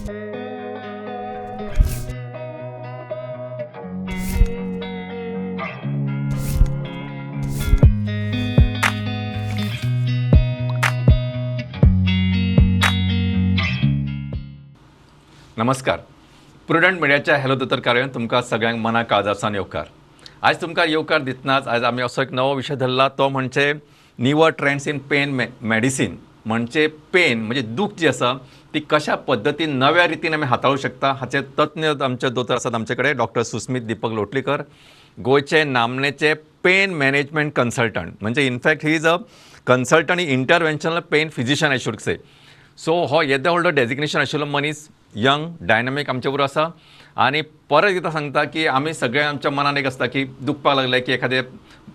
नमस्कार. प्रुडंट मिडियाच्या हॅलो दोतोर कार्यावळीन तुमकां सगळ्यांक मना काळजासान येवकार. आज तुमकां येवकार दितनाच आज आमी असो एक नवो विशय धरला, तो म्हणजे निवर ट्रेंड्स इन पेन मेडिसीन. म्हणजे पेन म्हणजे दूख जी आसा ती कशा पद्दतीन नव्या रितीन आमी हाताळूं शकता हाचे तज्ञ आमचे दोतोर आसात आमचे कडेन. डॉक्टर सुस्मित दीपक लोटलीकर, गोंयचे नामनेचे पेन मॅनेजमेंट कन्सल्टंट. म्हणजे in fact he is a consultant interventional pain physician I should say. So हो येद्या व्हडलो डेजिग्नेशन आशिल्लो मनीस, यंग डायनामीक आमचे बरोबर आसा. आनी परत एकदां सांगता की आमी सगळे आमच्या मनान एक आसता की दुखपाक लागले की एखादे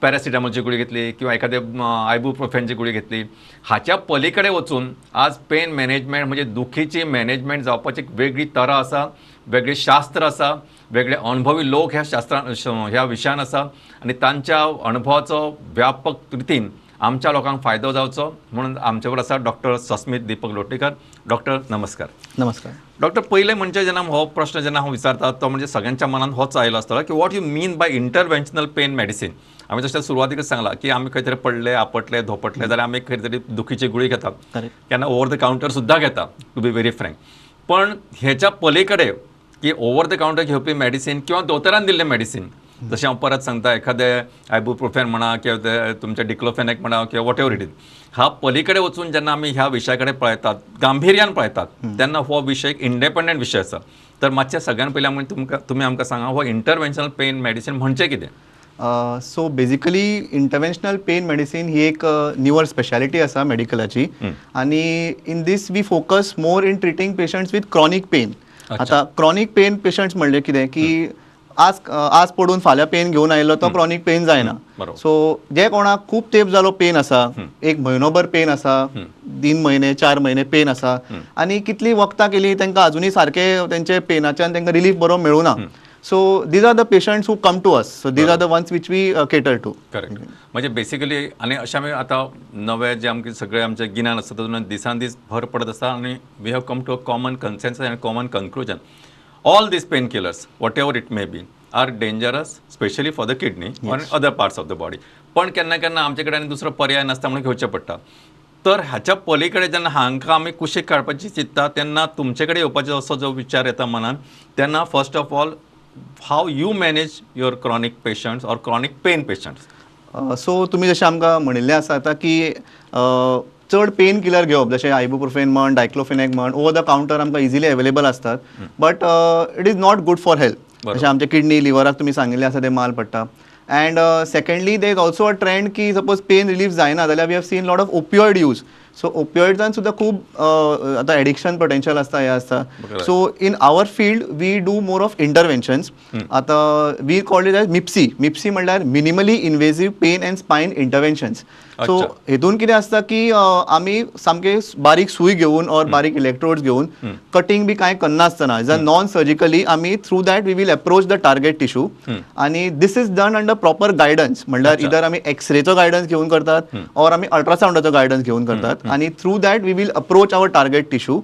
पॅरासिटामॉलची गुळी घेतली किंवा एखादे आयबुप्रोफेनची गुळी घेतली. हाच्या पलीकडे वचून आज पेन मॅनेजमेंट म्हणजे दुखीची मॅनेजमेंट जावपाची एक वेगळी तरा आसा, वेगळी शास्त्र आसा, वेगळे अनुभवी लोक ह्या विशयान आसा आनी तांच्या अनुभवाचो व्यापक रितीन आमच्या लोकांक फायदो जावचो म्हणून आमचे बरोबर आसा डॉक्टर सुस्मित दीपक लोटलीकर. डॉक्टर नमस्कार. नमस्कार डॉक्टर. पहिले म्हणजे जेन्ना हो प्रश्न जेन्ना हांव विचारता तो म्हणजे सगळ्यांच्या मनात होच आयलो आसतलो की what you mean by interventional pain medicine. आमी जशें सुरवातीकच सांगला की आमी खंय तरी पडले, आपटले, धोपटले जाल्यार आमी खंय तरी दुखीची गुळी घेतात, केन्ना ओवर द कावंटर सुद्दां घेता, टू बी व्हेरी फ्रँक. पण हेच्या पलीकडे की ओवर द कावंटर घेवपी मेडिसीन किंवा दोतोरान दिल्लें मेडिसीन, जशें हांव परत सांगता एखादे आयबुप्रोफेन म्हणा किंवा तुमचे डिक्लोफेनेक म्हणा किंवा वॉट एवर इट इज, ह्या पलीकडे वचून जेन्ना आमी ह्या विशयाकडे पळयतात, गांभीर्यान पळयतात, तेन्ना हो विशय एक इंडिपेंडंट विशय आसा. तर मातशें सगळ्यान पयलीं तुमी आमकां सांगा हो इंटरव्हेन्शनल पेन मेडिसीन म्हणजे कितें. So basically interventional pain medicine ही एक न्यूअर स्पेशालिटी आसा मेडिकलाची. आणि in this we focus more in treating patients with chronic pain. आता क्रॉनिक पेन पेशंट्स म्हणजे कितें की आज पडून फाल्यां पेन घेवन आयलो तो क्रॉनिक पेन जायना. सो जे कोणाक खूब तेंप जालो पेन आसा, एक म्हयनोभर पेन आसा, 3 म्हयने 4 म्हयने पेन आसा आनी कितली वखदां केली तांकां अजुनूय सारके तेंचे पेनाच्यान तांकां रिलीफ बरो मेळूना. So these are the patients who come to us. So these are the ones which we cater to. Correct. म्हणजे बेसिकली आनी अशें आमी आतां नवे जे आमचे सगळे आमचे गिन्यान आसा तातूंत दिसान दीस भर पडत आसा आनी we have come to a common consensus and common conclusion. All these painkillers whatever it may be are dangerous especially for the kidney or other parts of the body. पण केन्ना केन्ना आमचे कडेन दुसरो पर्याय नासता म्हणून घेवचें पडटा. तर हाच्या पलीकडे जेन्ना हांकां आमी कुशीक काडपाची चिंतता तेन्ना तुमचे कडेन येवपाचो असो जो विचार येता मनान, तेन्ना first of all how you manage your chronic patients or chronic pain patients. So तुमी जशें आमकां म्हणिल्लें आसा आतां की चड पेन किलर घेवप जशें आयबुप्रोफेन म्हण, डायक्लोफेनेक म्हण ओवर द कावंटर आमकां इजिली अवेलेबल असतात, but it is not good for health. जशें आमचे किडनी लिवराक तुमी सांगिल्लें आसा ते माल पडटा. And secondly there is also a trend की सपोज पेन रिलीफ जायना जाल्यार we have seen lot of opioid use. So ओपियोइड्सान सुद्दां खूब आतां एडिक्शन पोटेन्शियल आसता, हें आसता. So in our field we do more of interventions. आतां we called it as MIPSI. MIPSI म्हणल्यार minimally invasive pain and spine interventions. So हेतून कितें आसता की आमी सामके बारीक सूय घेवन ऑर बारीक इलेक्ट्रोड्स घेवन कटींग बी कांय करनासतना जर नॉन सर्जिकली आमी through that we will approach the target tissue. आनी this is done under proper guidance. म्हणल्यार इधर आमी एक्सरेचो गायडन्स घेवन करतात ऑर आमी अल्ट्रासाउंडाचो गायडन्स घेवन करतात. आणि through that we will approach our target tissue.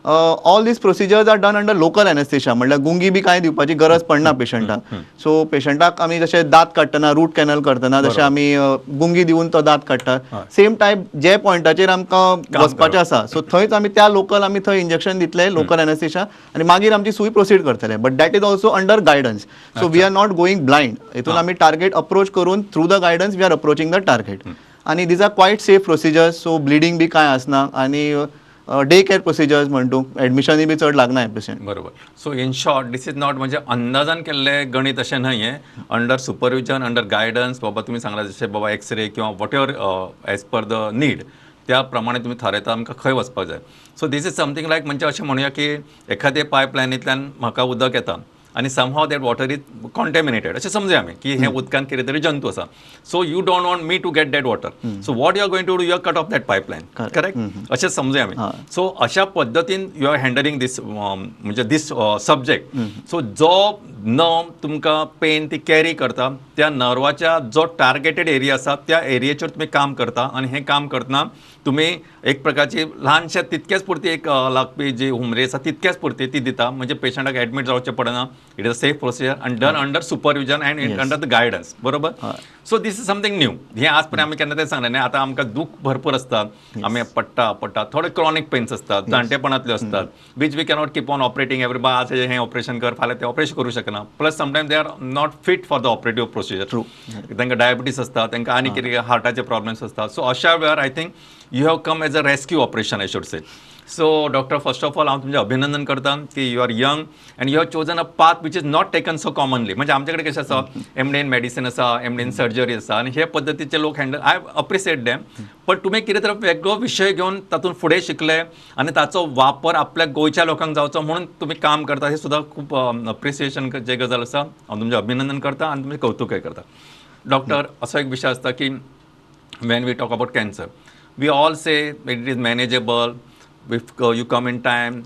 All these procedures are done under local anaesthesia. म्हणल्यार गुंगी बी कांय दिवपाची गरज पडना पेशंटाक. सो पेशंटाक आमी जशें दात काडटना रूट कॅनल करतना जशें आमी गुंगी दिवन तो दात काडटात, सेम टायप जे पॉयंटाचेर आमकां वचपाचें आसा सो थंयच आमी त्या लोकल आमी थंय इंजेक्शन दितले लोकल एनेस्थेशिया आनी मागीर आमची सूय प्रोसीड करतले. But that is also under guidance. So we are not going blind. हितून आमी टार्गेट अप्रोच करून through the guidance we are approaching the target. आणि these are quite safe procedures. So bleeding बी कांय आसना आनी डे केअर प्रोसिजर्स म्हणटू एडमिशनूय बी चड लागना पेशंट. बरोबर. So in short this is not म्हणजे अंदाजान केल्ले गणित अशें न्हय हें. Under supervision, under guidance. बाबा तुमी सांगला जशें बाबा एक्सरे किंवा whatever as per the need त्या प्रमाणे तुम्ही थारयता आमकां खंय वचपाक जाय. So this is something like म्हणजे अशें म्हणुया की एखादे पायपलायनींतल्यान म्हाका उदक येता आणि समहाव दॅट वॉटर इज कॉन्टॅमिनेटेड अशें समजुया आमी की हे उदकान कितें तरी जंतू आसा. So you don't want me to get that water. So what you are going to do, you are cut off that pipeline. Correct अशें समजुया आमी. सो अशा पद्दतीन यू आर हँडलिंग दीस म्हणजे दीस सब्जेक्ट. सो जो नर्व तुमकां पेन ती carry करता त्या नर्वाच्या जो टार्गेटेड एरिया आसा त्या एरियाचेर तुमी काम करता आनी हें काम करतना तुमी एक प्रकारची ल्हानशा तितकेच पुरती एक लागपी जी हुमरी आसा तितकेच पुरती ती दिता म्हणजे पेशंटाक एडमीट जावचें पडना. It is a safe procedure and done under supervision and under the guidance. बरोबर. So this is something new. हें आज पर्यंत आमी केन्ना तें सांगलें न्ही. आतां आमकां दूख भरपूर आसता. आमी पडटा थोडे क्रॉनीक पेन्स असतात जाणटेपणांतल्यो असतात which we cannot keep on operating every आज हें ऑपरेशन कर फाल्यां तें ऑपरेशन करूं शकना. Plus sometimes they are not fit for the operative procedure. तांकां डायबिटीस आसता तांकां आनी कितें हार्टाचे प्रॉब्लेम्स असतात. सो अशा वेळार I think you have come as a rescue operation I should say. So doctor first of all हांव तुमचें अभिनंदन करता की you are young and you have chosen a path which is not taken so commonly. म्हणजे आमचे कडेन कशें आसा एमडी इन मेडिसीन आसा एमडी इन सर्जरी आसा आनी हे पद्दतीचे लोक हँडल आय अप्रिशिएट देम. पण तुमी कितें तरी वेगळो विशय घेवन तातूंत फुडें शिकले आनी ताचो वापर आपल्या गोंयच्या लोकांक जावचो म्हणून तुमी काम करता हे सुद्दां खूब अप्रिसिएशन जे गजाल आसा हांव तुमचें अभिनंदन करता आनी तुमचें कौतुकय करता. डॉक्टर असो एक विशय आसता की when we talk about cancer we all say it is manageable if you come in time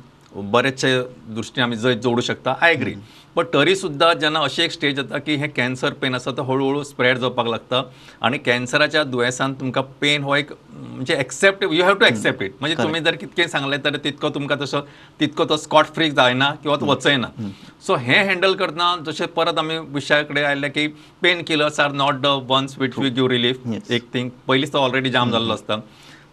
बरेचशे दृश्टी आमी जंय जोडू शकता. I agree. पण तरी सुद्दां जेन्ना अशी एक स्टेज येता की हे कॅन्सर पेन आसा तो हळू स्प्रेड जावपाक लागता आनी कॅन्सराच्या दुयेंसान तुमकां पेन हो एक म्हणजे accept you have to accept it. म्हणजे तुमी जर कितकें सांगलें तर तितको तुमकां तसो तितको तो स्कॉट फ्री जायना किंवा तो वचयना. सो हें हँडल करतना जशें परत आमी विशया कडेन आयले की painkillers are not the ones which we give relief. एक थिंग पयलींच तो ऑलरेडी जाम जाल्लो आसता.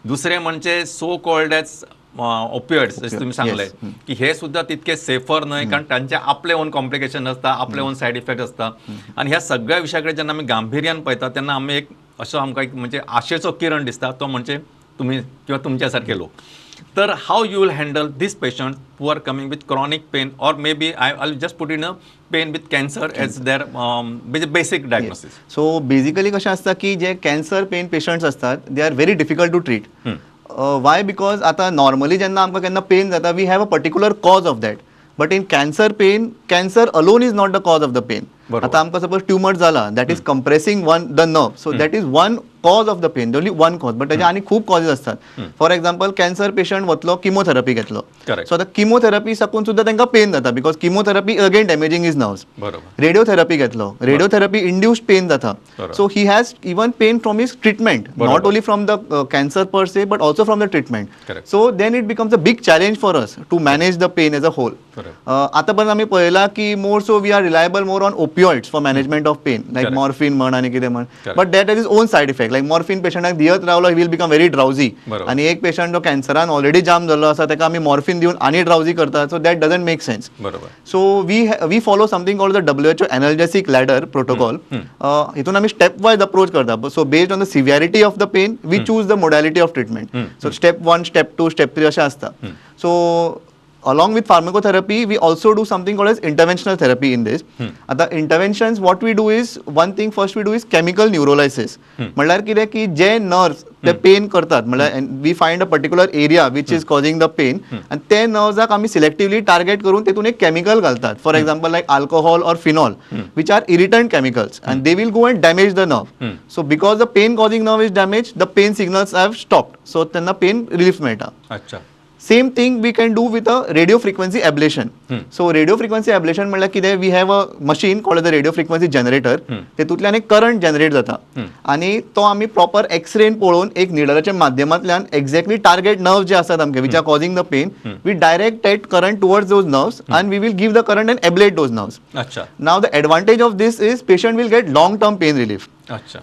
दुसरें म्हणजे सो कॉल्ड एज ओपियोइड्स जशें तुमी सांगलें की हे सुद्दां तितके सेफर न्हय कारण तांचे आपले ओन कॉम्प्लिकेशन आसता आपले ओन सायड इफेक्ट आसता. आनी ह्या सगळ्या विशया कडेन जेन्ना आमी गांभिर्यान पळयता तेन्ना आमी एक असो आमकां एक म्हणजे आशेचो किरण दिसता तो म्हणजे तुमी किंवा तुमच्या सारके लोक. तर how you will handle these patient who are coming with chronic pain or maybe I will just put in a pain with cancer as their basic diagnosis. So basically कशें आसता की जे कॅन्सर पेन पेशंट्स असतात they are very difficult to treat. Why because आता normally जेन्ना आमकां केन्ना pain जाता we have a particular cause of that. But in cancer pain cancer alone is not the cause of the pain. आता आमकां suppose tumour जाला that is compressing the nerve so that is one cause of the pain only one cause. But त्याचे आनी खूब causes असतात. For example cancer patient वतलो chemotherapy घेतलो so आतां किमोथेरपी साकून सुद्दां तांकां पेन जाता because chemotherapy again damaging is nerves. Radiotherapy घेतलो रेडिओथेरपी इंड्यूस्ड पेन जाता. So he has even pain from his treatment not only from the cancer per se but also from the treatment. So then it becomes a big challenge for us to manage the pain as a whole. आता पर्यंत आमी पळयला की more so we are reliable more on opioids for management of pain like morphine म्हण आनी कितें म्हण. But that has its own side effect like morphine पेशंटाक दियत रावलो he will become very drowsy. आनी एक पेशंट जो कॅन्सरान ऑलरेडी जाम जाल्लो आसा ताका आमी मॉर्फिन दिवन आनी ड्राउजी करतात. So that doesn't make sense. So we follow something called the WHO analgesic ladder protocol. हितून आमी स्टेप वायज अप्रोच करता. So based on the severity of the pain we choose the modality of treatment. So step 1 step 2 step 3 अशें आसता. So along with pharmacotherapy we also do something called as interventional therapy in this. आता interventions what we do is one thing first we do is chemical neurolysis. म्हणल्यार कितें की जे nerves ते pain करतात म्हणल्यार we find a particular area which is causing the pain आनी ते नर्व्साक आमी सिलेक्टिवली टार्गेट करून तेतून एक केमिकल घालतात. For example like alcohol or phenol which are irritant chemicals and they will go and damage the nerve. So because the pain causing nerve is damage the pain signals have stopped. So त्यांना pain relief मेळटा. अच्छा. Same thing we can do with a radio frequency ablation. So radio frequency ablation म्हटल्यार कितें we have a machine called the radio frequency generator. तेतूंतल्यान एक current generate जाता आनी तो आमी प्रॉपर एक्सरेन पळोवन एक निडलाच्या माध्यमांतल्यान एक्झॅक्टली टार्गेट नर्व जे आसात आमचे which are causing the pain we direct that current towards those nerves and we will give the current and ablate those nerves. Now the advantage of this is patient will get long term pain relief.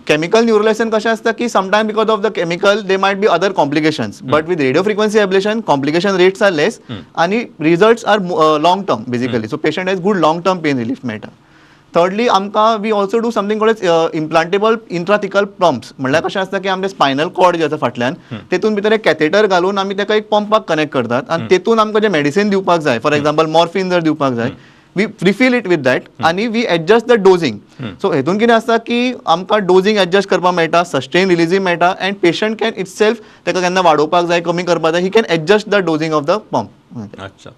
Chemical neurolysis कशें आसता की sometime because of the chemical they might be other complications but with radio frequency ablation complication rates are less आनी results are long term basically. So patient has good long term pain relief मेळटा. Thirdly आमकां we also do something called implantable intrathecal pumps. म्हणल्यार कशें आसता की आमचे spinal cord जे आसा फाटल्यान तेतून भितर एक कॅथेटर घालून आमी ताका एक पंपाक कनेक्ट करतात आनी तेतून आमकां जे मेडिसीन दिवपाक जाय फॉर एक्झाम्पल मॉर्फिन जर दिवपाक जाय we refill it with that आणि we adjust the dosing. So हेतून कितें आसता की आमकां डोजिंग एडजस्ट करपाक मेळटा सस्टेन रिलीजिंग मेळटा अँड पेशंट कॅन इटसेल्फ ताका केन्ना वाडोवपाक जाय कमी करपाक जाय he can adjust the dosing of the pump. अच्छा.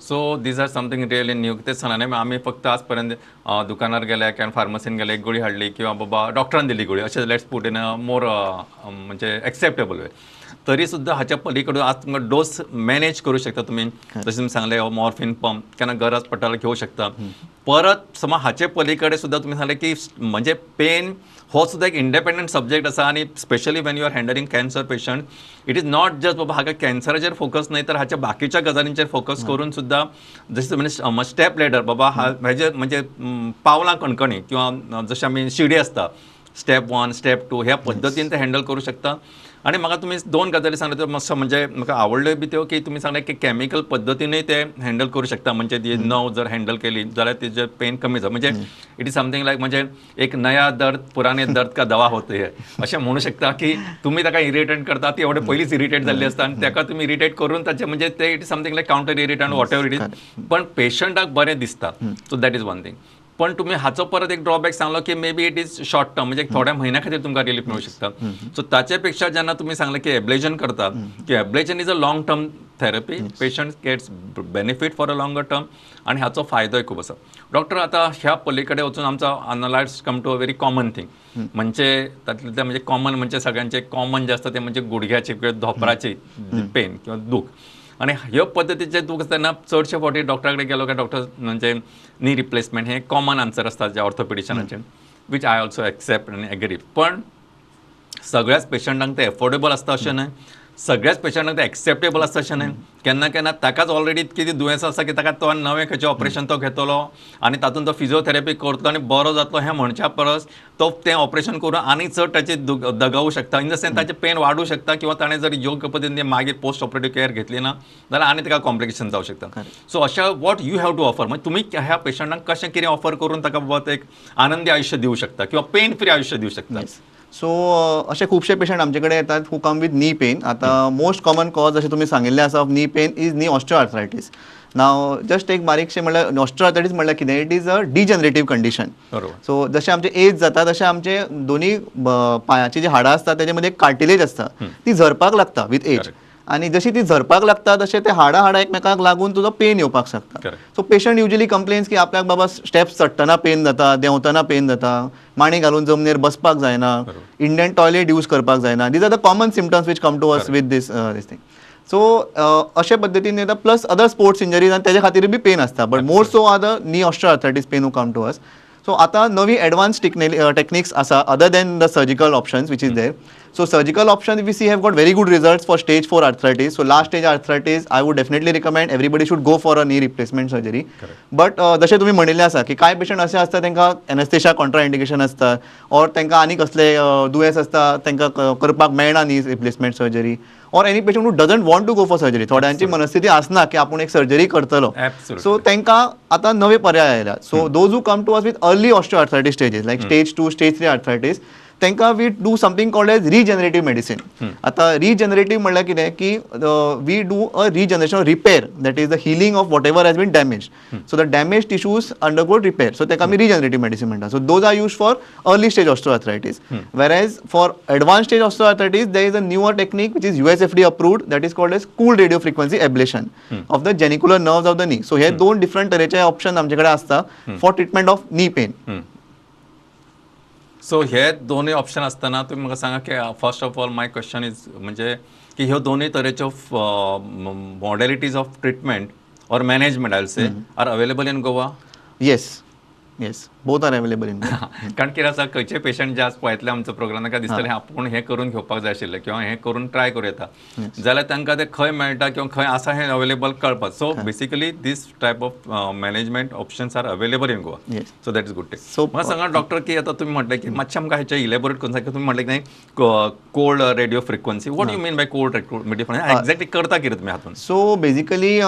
So these are something really new. तेच सांगना आमी फक्त आज पर्यंत दुकानार गेले किंवा फार्मसीन गेले एक गुळी हाडली किंवा बाबा डॉक्टरान दिली गुळी अशें लेट्स पुट इन अ मोर म्हणजे एक्सेप्टेबल वे. तरी सुद्धा हाच्या पलीकडून आज तुमकां डोस मॅनेज करू शकता तुम्ही जसे तुम्ही सांगले मॉर्फिन पंप केन्ना गरज पडटाला घेऊ शकता परत समज हाचे पलीकडे सुद्धा तुम्ही सांगले की म्हणजे पेन हो सुद्धा एक इंडिपेंडंट सब्जेक्ट आसा आणि specially when you are handling cancer patient it is not just बाबा हाका कॅन्सराचेर फोकस नाही तर हाच्या बाकीच्या गजालींचेर फोकस करून सुद्धा जसे म्हणजे स्टेप लेडर बाबा हेजे म्हणजे पावलां कणकणी किंवा जशें आमी शिडी आसता स्टेप 1 स्टेप 2 ह्या पद्दतीन ते हँडल करू शकता आणि म्हाका तुम्ही 2 गजाली सांगले तर मातसो म्हणजे म्हाका आवडल्यो बी त्यो की तुम्ही सांगले की केमिकल पद्दतीनूय ते हँडल करू शकता म्हणजे ती नव जर हँडल केली जाल्यार तिचे पेन कमी जाता म्हणजे इट इज समथिंग लायक म्हणजे एक नया दर्द पुराने दर्द का दवा होते है अशें म्हणू शकता की तुम्ही ताका इरिटेट करता ती एवढे पयलींच इरिटेट जाल्ली आसता आणि ताका तुम्ही इरिटेट करून ताचे म्हणजे ते it is something like counter irritate what ever it is पण पेशंटाक बरें दिसता so that is one thing पण तुम्ही हाचो परत एक ड्रॉबॅक सांगलो की may be it is short term म्हणजे थोड्या महिन्या खातीर तुमकां रिलीफ मिळू शकता सो ताचे पेक्षा जेन्ना तुम्ही सांगले की एब्लेजन करता की ablation is a long term therapy patient gets benefit for a longer term आणि हाचो फायदोय खूप आसा डॉक्टर आता ह्या पलीकडे वचून आमचा अनलायट्स come to a very common thing म्हणजे तातूंतले म्हणजे कॉमन म्हणजे सगळ्यांचे कॉमन जे आसता ते म्हणजे गुडघ्याचे किंवा धोपराचे पेन किंवा दूख आणि ह्यो पद्दतीचे दूख आसतना चडशे फावटी डॉक्टरा कडेन गेलो काय डॉक्टर म्हणजे नी रिप्लेसमेंट हे कॉमन आन्सर आसता जे ऑर्थोपेडिशनाचे वीच आय ऑल्सो एक्सेप्ट आनी एग्री पण सगळ्याच पेशंटांक ते एफोर्डेबल आसता अशें न्हय सगळ्याच पेशंटांक ते एक्सेप्टेबल आसता अशें न्हय केन्ना केन्ना ताकाच ऑलरेडी इतकी ती दुयेंस आसा की ताका तो नवें खंयचें ऑपरेशन तो घेतलो आनी तातूंत तो फिजिओथेरपी करतलो आनी बरो जातलो हें म्हणच्या परस तो तें ऑपरेशन करून आनी चड ताची दगावू शकता इन द सेन्स ताचें पेन वाडूं शकता किंवा ताणें जर योग्य पद्दतीन मागीर पोस्ट ऑपरेटिव्ह केअर घेतली ना जाल्यार आनी ताका कॉम्प्लिकेशन जावं शकता सो अशा what you have to offer म्हणजे तुमी ह्या पेशंटांक कशें कितें ऑफर करून ताका बाबा एक आनंदी आयुश्य दिवं शकता किंवा पेन फ्री आयुश्य दिवं शकता सो असे खूपशे पेशंट आमचे कडेन येतात हू कम विथ नी पेन आता मोस्ट कॉमन कॉज जशें तुमी सांगिल्लें आसा ऑफ नी पेन इज नी ऑस्टिओआर्थरायटीस नाव जस्ट एक बारीकशें म्हणल्यार ऑस्टिओआर्थरायटीस म्हणल्यार कितें it is a degenerative condition so जशें आमचे एज जाता तशें आमचे दोन्ही पांयाची जी हाडां आसता तेजे मध्ये एक कार्टिलेज आसता ती झरपाक लागता विथ एज आणि जशी ती झरपाक लागता तशें ते हाडां एकमेकाक लागून तुजो पेन येवपाक शकता सो पेशंट युजली कंप्लेन्स की आपल्याक बाबा स्टेप्स चडटना पेन जाता देंवतना पेन जाता मांडी घालून जमनीर बसपाक जायना इंडियन टॉयलेट यूज करपाक जायना these are the common symptoms which come to us with this thing so अशे पद्दतीन येता प्लस अदर स्पोर्ट्स इंजरीज आनी तेजे खातीर बी पेन आसता but more so are the knee osteoarthritis pain who come to us so आता नवी एडवान्स टेक्निक्स आसा other than the surgical options which is there so surgical options we see have got very good results for stage 4 arthritis so last stage arthritis I would definitely recommend everybody should go for a knee replacement surgery but जशें तुमी म्हणिल्लें आसा की कांय patient अशें आसता तांकां anaesthesia contraindication आसता और तांकां आनी कसले दुयेंस आसता तांकां करपाक मेळना knee replacement surgery or any patient who doesn't want to go for surgery थोड्यांची मनस्थिती आसना की आपूण एक सर्जरी करतलो सो तांकां आतां नवे पर्याय आयल्या so those who come to us with early osteoarthritis stages like stage 2 stage 3 arthritis तांकां we do something called as regenerative medicine आता रिजनरेटीव म्हणल्यार कितें की we do a regeneration repair that is the healing of whatever has been damage so the damage tissues undergo repair so ताका आमी regenerative medicine म्हणटा so those are use for early stage osteoarthritis whereas for advance stage osteoarthritis there is a newer technique which is USFDA approved that is called as cool radio frequency ablation of the genicular nerves of the knee so हे दोन different तरेचे option आमचे कडेन आसता for treatment of knee pain so हे दोन्ही option असताना तुम्ही म्हाका सांगा की first of all my question is म्हणजे की ह्यो दोन्ही तरेच्यो मॉडेलिटीज ऑफ ट्रिटमेंट और management I say are available in Goa yes both are available in कारण कितें आसा खंयचे पेशंट जे आज पळयतले आमचो प्रोग्राम ताका दिसतलें आपूण हें करून घेवपाक जाय आशिल्लें किंवा हें करून ट्राय करूं येता जाल्यार तांकां तें खंय मेळटा किंवा खंय आसा हें अवेलेबल कळपाक so basically this type of management options are available in Goa so that is good टे सो म्हाका सांगा डॉक्टर की आतां तुमी म्हटलें की मातशें आमकां हेचें इलेबोरेट करून सांग तुमी म्हटलें की नाही cold radio frequency what you mean by cold radio frequency exactly करता कितें तुमी हातून so basically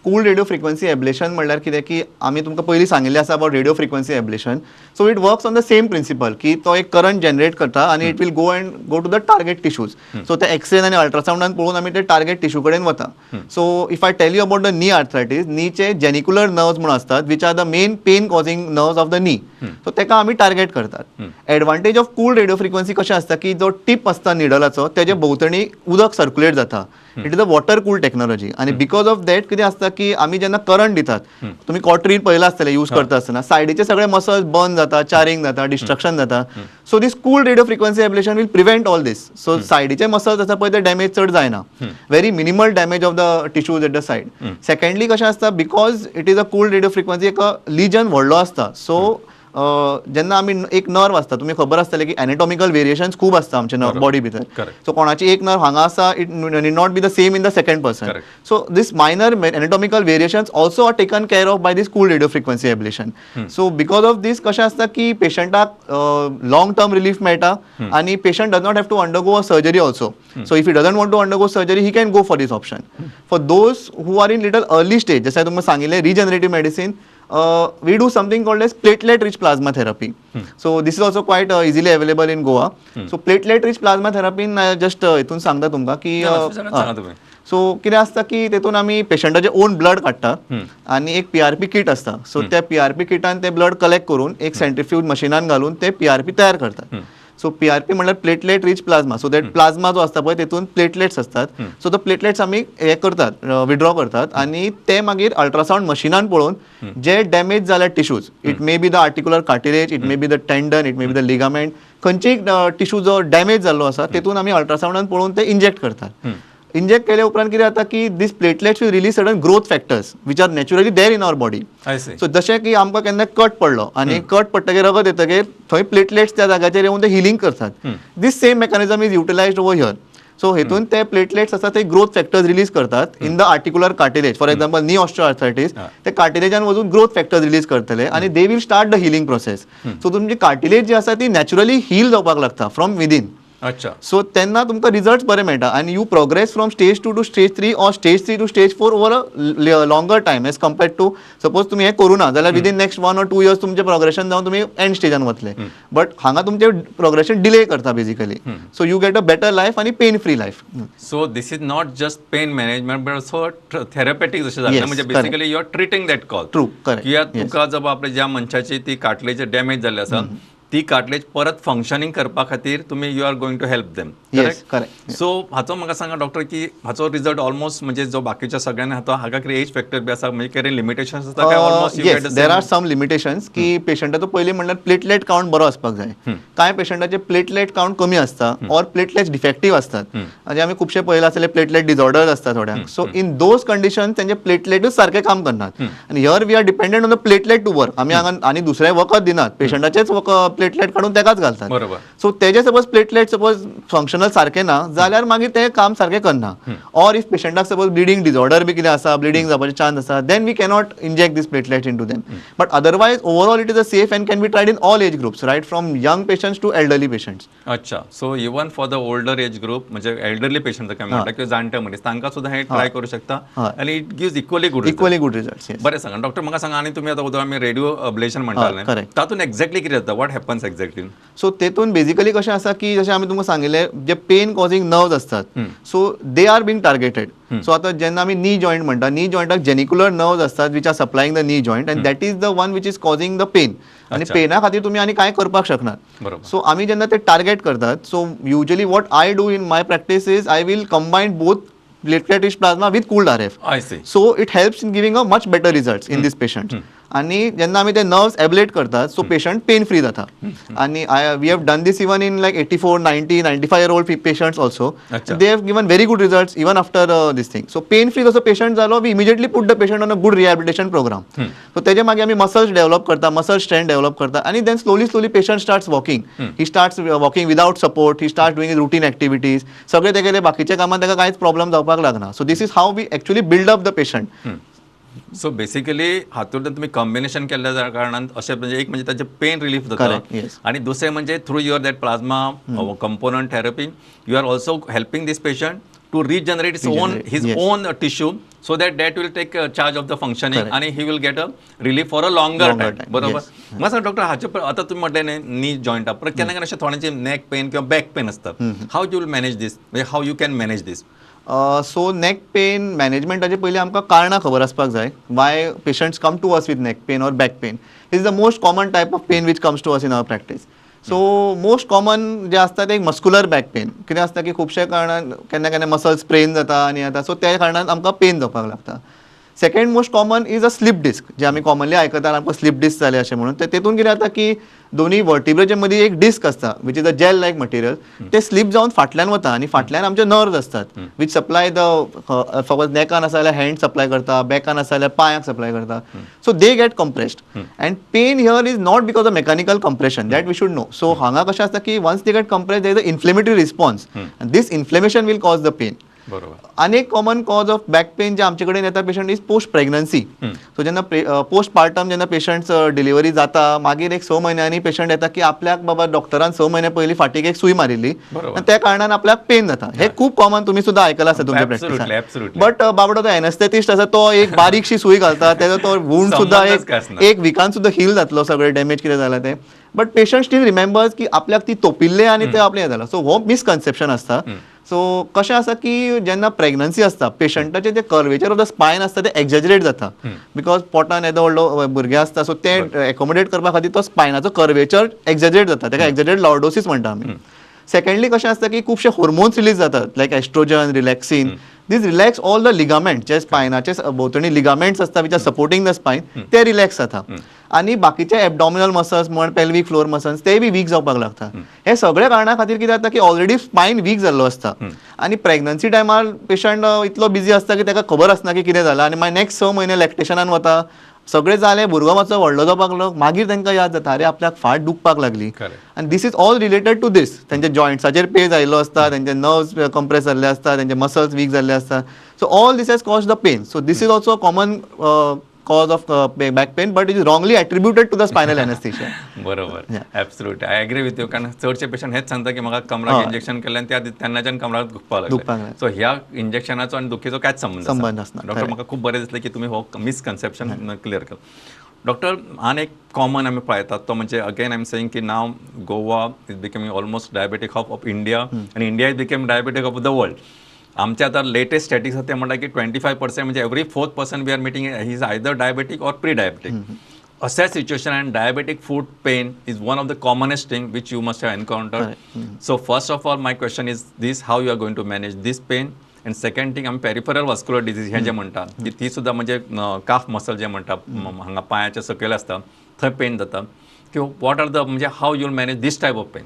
cool radio frequency ablation म्हणल्यार कितें की आमी तुमकां पयलीं सांगिल्लें आसा about radio frequency ablation so it works on the same principle की तो एक करंट जनरेट करता आनी it will go to the target tissues so ते एक्सरेन आनी अल्ट्रासाउंडान पळोवन आमी ते टार्गेट टिश्यू कडेन वता so if I tell you about the knee arthritis नीचे जेनिकुलर नर्व्स म्हणून आसतात which are the main pain causing nerves of the knee so तेका आमी टार्गेट करतात advantage of cool radio frequency कशें आसता की जो टीप आसता निडलाचो तेजे भोंवतणी उदक सर्क्युलेट जाता it is a water cool technology आणि बिकॉज ऑफ दॅट कितें आसता की आमी जेन्ना करंट दितात तुम्ही कॉटरीन पळयला आसतले यूज करता आसतना सायडीचे सगळे मसल्स बर्न जाता चारिंग जाता डिस्ट्रक्शन जाता so this cool radio frequency ablation will prevent all this so सायडीचे मसल्स आसा पळय ते डॅमेज चड जायना very minimal damage of the tissues at the side secondly कशें आसता because it is a cool radio frequency एक लिजन व्हडलो आसता सो जेन्ना आमी एक नर्व आसता तुमी खबर आसतलें की एनाटॉमिकल वेरिएशन्स खूब आसता आमच्या बॉडी भितर सो कोणाची एक नर्व हांगा आसा it need not be the same in the second person so this minor anatomical variations also are taken care of by this cool radio frequency ablation so because of this कशें आसता की पेशंटाक long term relief मेळटा आनी patient does not have to undergo a surgery also so if he doesn't want to undergo surgery he can go for this option for those who are in little early stage जशें तुमकां सांगिल्लें regenerative medicine we do something called as platelet rich plasma therapy. So this is also quite easily available in Goa. So platelet rich plasma therapy just हितून सांगता तुमकां की so कितें आसता की तेतून आमी पेशंटाचे ओन ब्लड काडटा आनी एक PRP किट आसता सो त्या PRP किटान ते ब्लड कलेक्ट करून एक सेंट्रिफ्यूज मशिनान घालून ते PRP तयार करतात सो PRP म्हणल्यार platelet rich plasma so that plasma जो आसता पळय तेतून प्लेटलेट्स असतात सो द प्लेटलेट्स आमी हे करतात विड्रॉ करतात आणि ते मागीर अल्ट्रासाउंड मशिनान पळोवन जे डॅमेज जाल्या tissues it may be the articular cartilage it may be the tendon it may be the ligament खंयचीय टिश्यू जो डॅमेज जाल्लो आसा तेतून आमी अल्ट्रासाउंडान पळोवन ते इंजेक्ट करतात इंजेक्ट केल्या उपरांत कितें जाता की these platelets will release certain growth factors which are naturally there in our body so जशें की आमकां केन्ना कट पडलो आनी कट पडटकीर रगत येतकीर थंय प्लेटलेट्स त्या जाग्याचेर येवन ते हिलिंग करतात this same mechanism is utilised over here so हेतून ते प्लेटलेट्स आसा ते ग्रोथ फॅक्टर्स रिलीज करतात in the articular cartilage for example knee osteoarthritis ते कार्टिलेजान वचून ग्रोथ फॅक्टर्स रिलीज करतले आनी they will start the healing process so तुमची कार्टिलेज जी आसा ती नॅचुरली हील जावपाक लागता फ्रॉम विदीन अच्छा सो तेन्ना तुमकां रिजल्ट्स बरे मेळटा आनी you progress from stage 2 to stage 3 or stage 3 to stage 4 over a longer time as compared to suppose तुमी हें करूं ना जाल्यार विदीन नेक्स्ट 1 or 2 years तुमचें प्रोग्रेशन जावन तुमी एंड स्टेजान वतले बट हांगा तुमचें प्रोग्रेशन डिले करता basically so you get a better life आनी pain free life so this is not just pain management but also therapeutic जशें जालें म्हणजे basically you are treating that call true correct कित्याक तुका जब आपल्या ज्या मनशाची ती कार्टिलेज डॅमेज जाल्ली आसा ती कार्टिलेज परत फंक्शनिंग करपा खातीर तुमी you are going to help them correct so हाचो म्हाका सांगा डॉक्टर की हाचो रिजल्ट ऑलमोस्ट म्हणजे जो बाकीच्या सगळ्यांना हाका कितें एज फॅक्टर बी आसा म्हणजे कितें लिमिटेशन्स आसता काय almost you get there are some limitations की पेशंटाचो पयलीं म्हणल्यार प्लेटलेट काउंट बरो आसपाक जाय कांय पेशंटाचे प्लेटलेट काउंट कमी आसता ऑर प्लेटलेट्स डिफेक्टीव आसतात म्हणजे आमी खुबशे पळयला आसतले प्लेटलेट डिसऑर्डर्स आसता थोड्यांक सो इन दोज कंडिशन तेंचे प्लेटलेटूच सारके काम करनात आनी here we are dependent on the platelet to work आमी हांगा आनी दुसरें वखद दिनात पेशंटाचेच प्लेटलेट काडून तेकाच घालतात बरोबर सो तेजे सपोज प्लेटलेट सपोज फंक्शनल सारके ना जाल्यार मागीर ते काम सारके करना ऑर इफ पेशंटाक सपोज ब्लिडींग डिसऑर्डर बी कितें आसा ब्लिडींग जावपाचे चान्स आसा then we cannot inject these platelets into them but otherwise overall it is a safe and can be tried in all age groups right from young patients to elderly patients अच्छा so even for the older age group म्हणजे elderly patient काय म्हणटा किंवा जाणटे मनीस तांकां सुद्धा हे ट्राय करू शकता आणि it gives equally good results बरें सांगा डॉक्टर म्हाका सांगा आनी तुमी आतां आमी रेडिओ अब्लेशन म्हणटाले तातूंत एक्झॅक्टली कितें जाता वॉट हॅपन्स एक्झॅक्टली सो तेतून बेसिकली कशें आसा की जशें आमी तुमकां सांगिल्लें जे पेन कॉजिंग नर्व्स आसतात so they are being targeted so आतां जेन्ना आमी नी जॉयंट म्हणटा नी जॉयंटाक जेनिकुलर नर्व्स आसतात which are supplying the knee joint and that is the one which is causing the pain आनी पेना खातीर तुमी आनी कांय करपाक शकनात सो आमी जेन्ना ते टार्गेट करतात so usually what I do in my practice is I will combine both platelet rich plasma with cooled RF. I see. So it helps in giving a much better results in these patients. आणि जेन्ना आमी ते nerves एब्लेट करतात so patient pen free जाता आणि we have done this even in like 84, 90, 95 year old patients also they have given very good results even after this thing so pain free जसो patient जालो we immediately put the patient on a good rehabilitation programme so तेजे मागीर आमी muscles develop करता muscle strength develop करता आणि then slowly patient starts walking he starts walking without support he start doing routine activities सगळे तेगेले बाकीच्या कामात ताका कांयच प्रॉब्लम जावपाक लागना so this is how we actually build up the patient so basically हातूंतल्यान तुम्ही कॉम्बिनेशन केल्ल्या कारणान अशें म्हणजे एक म्हणजे ताचे पेन रिलीफ जाता आणि दुसरें म्हणजे through your that plasma component therapy you are also helping this patient to regenerate his own tissue so that will take charge of the functioning आणि he will get a relief for a longer time बरोबर मग सांग doctor हाचे आता तुम्ही म्हटले न्ही नी जॉईंट पर केन्ना केन्ना अशें थोड्यांचे नेक पेन किंवा बॅक पेन असतात how you will manage this म्हणजे how you can manage this so neck pain मॅनेजमेंटाचे पयलीं आमकां कारणां खबर आसपाक जाय why patients come to us with neck pain or back pain is the most common type of pain which comes to us in our practice so most common जे असता ते मस्क्युलर बॅक पेन कितें असता की खुबशे कारणान केन्ना केन्ना मसल स्प्रेन जाता आनी जाता सो त्या कारणान आमकां पेन जावपाक लागता. Second most common is a slip disc जे आमी कॉमनली आयकतात आमकां स्लीप डिस्क जाले अशें म्हणून तेतून कितें जाता की दोन्ही वर्टिब्रेचे मदीं एक डिस्क आसता which is a gel like material ते स्लीप जावन फाटल्यान वता आनी फाटल्यान आमचे नर्व्स असतात विच सप्लाय द फकत नेकान आसा जाल्यार हँड सप्लाय करता, बॅकान आसा जाल्यार पांयाक सप्लाय करता. So they get compressed and pain here is not because of mechanical compression that we should know. So हांगा कशें आसता की once they get compressed there is a inflammatory response and this inflammation will cause the pain. बरोबर. अनेक common cause of back pain जे आमचे कडेन येता patient is post pregnancy. So जेन्ना पोस्ट पार्टम जेन्ना पेशंट डिलिव्हरी जाता मागीर एक 6 म्हयन्यांनी पेशंट येता की आपल्याक बाबा डॉक्टरान 6 म्हयने पयलीं फाटीक एक सूय मारिल्ली बरोबर. आनी त्या कारणान आपल्याक पेन जाता. हे खूप कॉमन तुमी सुद्धा आयकलां आसा तुमच्या Absolutely, प्रॅक्टिसांत. absolutely. बट बाबडो तो एनेस्थेटिस्ट आसा तो एक बारीकशी सूय घालता तेजो तो वूंड सुद्धा संबंधच काय आसना. एक विकान सुद्धा हील जातलो सगळें डॅमेज कितें जालां तें. बट पेशंट स्टील रिमेंबर्स की आपल्याक ती तोपिल्लें आनी तें आपलें हें जालां. सो हो मिसकन्सेप्शन आसता. सो कशें आसा की जेन्ना प्रेग्नन्सी आसता पेशंटाचें जे कर्वेचर ऑफ द स्पायन आसता ते एक्झॅजरेट जाता बिकॉज पोटान येदो व्हडलो भुरगें आसता सो ते एकोमोडेट करपा खातीर तो स्पायनाचो कर्वेचर एक्झॅजरेट जाता ताका एक्झॅजरेट लॉर्डोसीस म्हणटा आमी. सेकंडली कशें आसता की खुबशे हॉर्मोन्स रिलीज जातात like estrogen, relaxin. These relax all the ligament जे स्पायनाचे भोंवतणी लिगामेंट्स आसता which are supporting the spine ते रिलॅक्स जाता आनी बाकीचे एबडॉमिनल मसल्स म्हण पेल्विक फ्लोर मसल्स ते बी वीक जावपाक लागता. हे सगळे कारणां खातीर कितें जाता की ऑलरेडी स्पायन वीक जाल्लो आसता आनी प्रेग्नन्सी टायमार पेशंट इतलो बिजी आसता की ताका खबर आसना की कितें जालां आनी मागीर नेक्स्ट 6 म्हयने लॅक्टेशनान वता सगळें जालें भुरगो मातसो व्हडलो जावपाक लागलो मागीर तांकां याद जाता अरे आपल्याक फाट दुखपाक लागली आनी this is all related to this. तेंच्या जॉयंट्साचेर पेज आयिल्लो आसता, तेंचे नर्व्स कंप्रेस जाल्ले आसता, तेंचे मसल्स वीक जाल्ले आसता. So all this has cause the pain. So this is also common cause of back pain but it is wrongly attributed to the spinal anesthesia. बरोबर. Absolutely I agree with you. कारण चडशे patient हेच सांगता की म्हाका कमराक injection केलें आनी त्या तेन्नाच्यान कमराक दुखपाक लागलें. सो ह्या इंजेक्शनाचो आनी दुखीचो कांयच संबंध आसना. डॉक्टर म्हाका खूब बरें दिसलें की तुमी हो मिसकन्सेप्शन क्लियर केलो. डॉक्टर आनी एक कॉमन आमी पळयतात तो म्हणजे अगेन आय एम सेईंग की now Goa is becoming almost diabetic hub of India आनी India is become diabetic of the world. आमचे आता लेटेस्ट स्टॅटिक्स ते म्हणटा की 25% म्हणजे every 4th person we are meeting he is either diabetic or pre diabetic. अशा situation and diabetic foot pain is one of the commonest thing which you must have encountered. So first of all my question is this how you are going to manage this pain and second thing आमी peripheral vascular disease हे जे म्हणटा की ती सुद्धा म्हणजे calf muscle जे म्हणटा हांगा पांयाच्या सकयल आसता थंय पेन जाता किंवा वॉट आर द म्हणजे how you will manage this type of pain.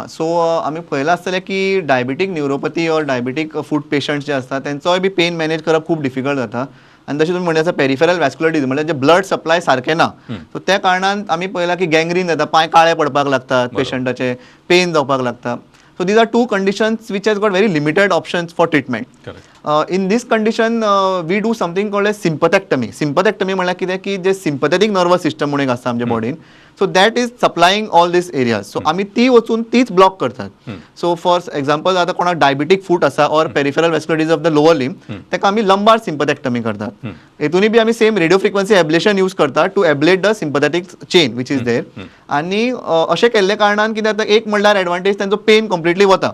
So आमी पळयलां आसतलें की diabetic neuropathy or diabetic foot patients जे आसता तेंचोय बी पेन मॅनेज करप खूब डिफिकल्ट जाता आनी जशें तुमी म्हणटा पेरिफेरल वॅस्क्युलर डिजीज म्हणजे जे ब्लड सप्लाय सारकें ना सो त्या कारणान आमी पळयलां की गँग्रीन जाता पांय काळे पडपाक लागतात पेशंटाचे पेन जावपाक लागता. So these are two conditions which has got very limited options for treatment. Correct. In this condition, we do something called as sympathectomy. Sympathectomy म्हळ्यार कितें की जे sympathetic nervous system म्हणून एक आसता आमच्या बॉडीन so that is supplying all these areas. So आमी ती वचून तीच ब्लॉक करतात. सो फॉर एक्झाम्पल आतां कोणाक डायबेटीक फूट आसा or peripheral vascular disease of the lower limb ताका आमी लंबार सिंपथेक्टमी करतात. हेतूनय बी आमी same radio frequency ablation use करतात to ablate the sympathetic chain which is there. आनी अशें केल्ले कारणान कितें जाता एक म्हणल्यार एडवांटेज तांचो पेन कंप्लिटली वता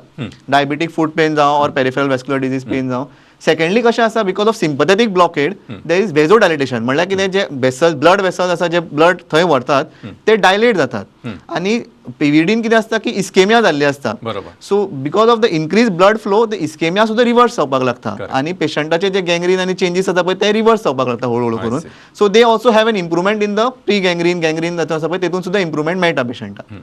डायबेटीक फूट पेन जावं or peripheral vascular disease pain जावं. सेकंडली कशें आसा because of sympathetic blockade there is vasodilatation म्हळ्यार कितें जे वेसल ब्लड वेसल्स आसा जे ब्लड थंय व्हरतात ते डायलेट जातात आनी पीव्हीडीन कितें आसता की इस्केमिया जाल्ली आसता. So because of the increase blood flow the ischaemia सुद्धा रिवर्स जावपाक लागता आनी पेशंटाचे जे गँग्रीन आनी चेंजीस जाता पळय ते रिवर्स जावपाक लागता हळू हळू करून. So they also have an improvement in the pre gangrene जाता आसा पळय तेतून सुद्धा इम्प्रुवमेंट मेळटा पेशंटाक.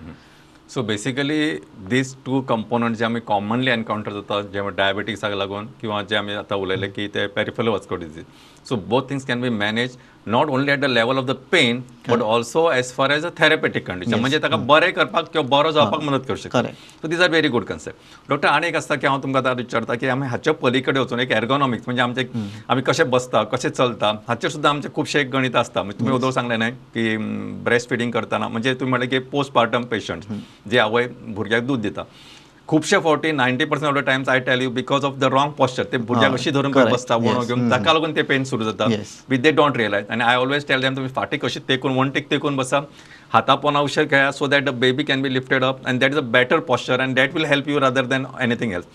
So basically these two component जे आमी कॉमनली एनकाउंटर जातात जे डायबेटिक्साक लागून किंवा जे आमी आतां उलयले की ते peripheral vascular disease. So both things can be manage not only at the level of the pain but also as far as a therapeutic condition म्हणजे ताका बरें करपाक किंवा बरो जावपाक मदत करूं शकता. So these are very good concept. Doctor आनी एक आसता की हांव तुमकां आतां विचारता की आमी हाचे पलीकडे वचून एक एर्गोनॉमिक्स म्हणजे आमचे आमी कशें बसता कशें चलता हाचेर सुद्दां आमचे खुबशे एक गणित आसता. तुमी उदो सांगलें न्हय की ब्रेस्ट फिडींग करतना म्हणजे तुमी म्हणलें की पोस्ट पार्टम पेशंट जे आवय भुरग्याक दूद दिता खुबशे फावटी 90% of the times I tell you because of the wrong posture ते भुरग्याक अशी धरून बसता वणो घेवन ताका लागून ते पेन सुरू जाता विथ दे डोंट रियलायज. आनी आय ऑलवेज टेल देम तुमी फाटी कशी तेकून वणटीक तेकून बसा हाता पोना उशेर खेळा so that the baby can be lifted up and that is a better posture and that will help you rather than anything else.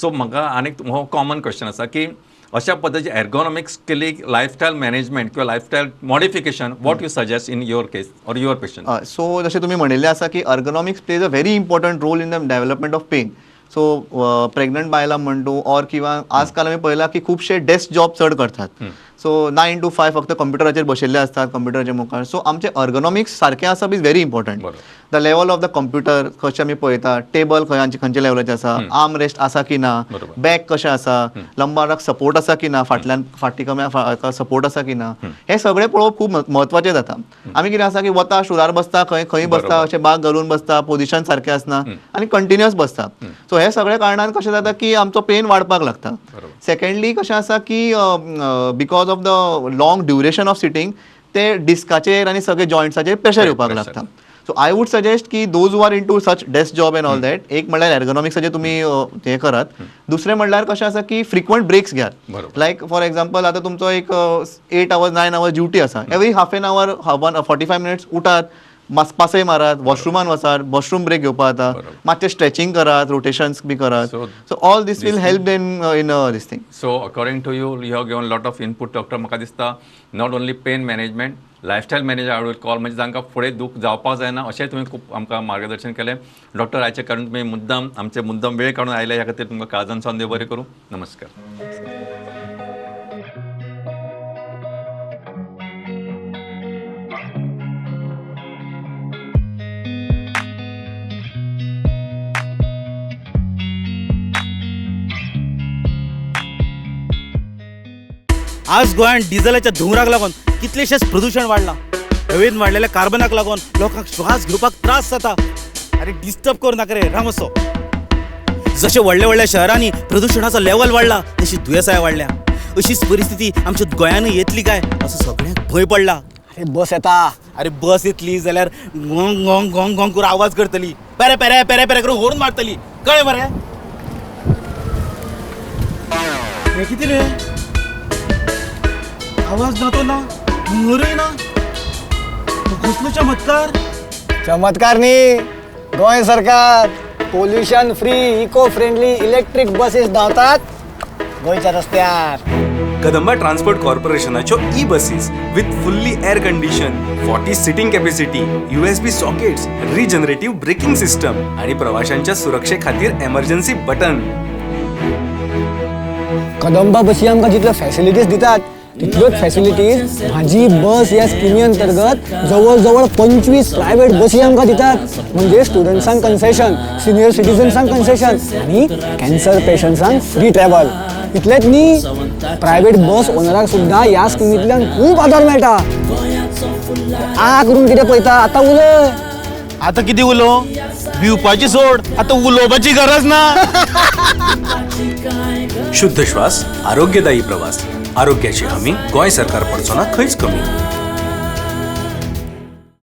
So म्हाका आनीक हो कॉमन क्वेश्चन आसा की अशा पद्धतीची एर्गोनॉमिक्स केली लायफस्टायल मॅनेजमेंट किंवा lifestyle modification what you suggest in your case or your patient. So जसे तुम्ही म्हणिल्ले आसा की ergonomics plays a very important role in the development of pain. So pregnant बायलां म्हणटू ऑर किंवा आजकाल आमी पळयलां की खुबशे डेस्क जॉब चड करतात. सो 9 to 5 फक्त कंप्युटराचेर बशिल्ले असतात कंप्युटराच्या मुखार. सो आमचे अर्गोनॉमिक्स सारकें आसप is very important. The level of the computer कशें आमी पळयता, टेबल खंयच्या लेवलाचें आसा, आर्म रेस्ट आसा की ना, बॅक कशें आसा, लंबाराक सपोर्ट आसा की ना, फाटी सपोर्ट आसा की ना, हे सगळें पळोवप खूब म्हत्वाचें जाता. आमी कितें आसा की वता शुरार बसता, खंय बसता, अशें बाग घालून बसता, पोजिशन सारकें आसना आनी कंटिन्युअस बसता. सो हे सगळे कारणान कशें जाता की आमचो पेन वाडपाक लागता. सेकंडली कशें आसा की because of the long duration of sitting ते डिस्काचेर आनी सगळे जॉयंट्साचेर प्रेशर येवपाक लागता. सो आय वूड सजेस्ट की those who are into such desk job and all that, एक म्हणल्यार एर्गोनॉमिक्साचेर तुमी हे करात. दुसरें म्हणल्यार कशें आसा की फ्रिक्वंट ब्रेक्स घेयात. लायक फॉर एक्झाम्पल आतां तुमचो एक 8 hours 9 hours ड्युटी आसा, every half an hour 45 minutes उठात, पासय मारात, वॉशरुमान वचात, वॉशरूम ब्रेक घेवपा जाता, मातशें स्ट्रेचिंग करात, रोटेशन्स बी करात. So all this will help them in this thing. So according to you have given lot of input. Doctor म्हाका दिसता not only pain management, lifestyle manager I will call, म्हणजे तांकां फुडें दूख जावपाक जायना अशें तुवें खूब आमकां मार्गदर्शन केलें. डॉक्टर आयचे कारण तुमी मुद्दम वेळ काडून आयले, ह्या खातीर तुमकां काळजांतल्यान देव बरें करूं. नमस्कार. आज गोंयांत डिझेलाच्या धुंवराक लागून कितलेशेच प्रदूषण वाडलां. हवेन वाडलेल्या कार्बनाक लागून लोकांक श्वास घेवपाक त्रास जाता. अरे डिस्टर्ब करू नाका रे, राम असो. जशे व्हडल्या व्हडल्या शहरांनी प्रदूषणाचो लेवल वाडला तशी दुयेंसांय वाडल्या. अशीच परिस्थिती आमच्या गोंयानूय येतली काय असो सगळ्यांक भंय पडला. अरे बस येता. अरे बस येतली जाल्यार गोंग गोंग गोंग गोंग करून आवाज करतली, पेरे पेरे पेरे पेरे करून हॉर्न मारतली, कळ्ळें मरे. हे कितें रे, आवाज जातो ना, मोरय ना, कसलो चमत्कार. चमत्कार न्ही, गोंय सरकार pollution free eco friendly electric buses धांवतात गोंयच्या रस्त्यार. कदंबा ट्रान्सपोर्ट कॉर्पोरेशनाच्यो e buses with fully air condition, 40 seating capacity, USB sockets, regenerative braking system आणि प्रवाशांच्या सुरक्षे खातीर एमर्जन्सी बटन. कदंबा बसी आमकां जितल्यो फॅसिलिटीज दितात तितल्योच फॅसिलिटीज म्हाजी बस ह्या स्किमी अंतर्गत जवळ जवळ 25 प्रायव्हेट बसी आमकां दितात. म्हणजे स्टुडंट्सांक कन्सेशन, सिनियर सिटीजन्सांक कन्सेशन आणि कॅन्सर पेशंट्सांक फ्री ट्रॅव्हल. इतलेंच न्ही, प्रायव्हेट बस ओनराक सुद्दां ह्या स्किमींतल्यान खूब आदार मेळटा. आ करून कितें पळयता, आतां उलय. आता किती उलो, भिवपाची सोड, आता उलोवपाची गरज ना. शुद्ध श्वास, आरोग्यदायी प्रवास, आरोग्याची हमी गोंय सरकार पडचो ना खंयच कमी.